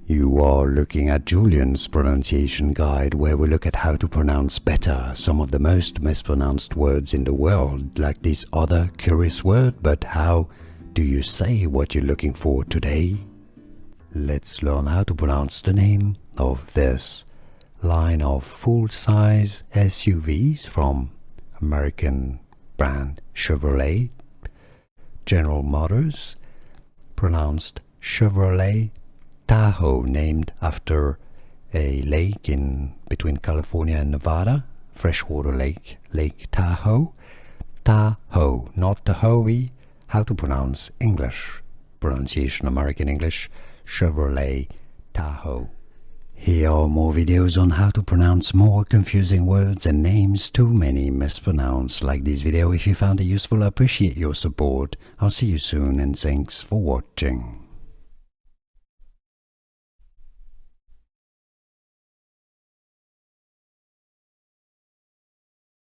You are looking at Julian's pronunciation guide, where we look at how to pronounce better some of the most mispronounced words in the world, like this other curious word. But how do you say what you're looking for today? Let's learn how to pronounce the name of this line of full-size SUVs from American brand Chevrolet, General Motors, pronounced Chevrolet Tahoe, named after a lake in between California and Nevada, freshwater lake, Lake Tahoe. Tahoe, not Tahoe. How to pronounce English pronunciation, American English, Chevrolet Tahoe. Here are more videos on how to pronounce more confusing words and names too many mispronounced. Like this video if you found it useful. I appreciate your support. I'll see you soon and thanks for watching.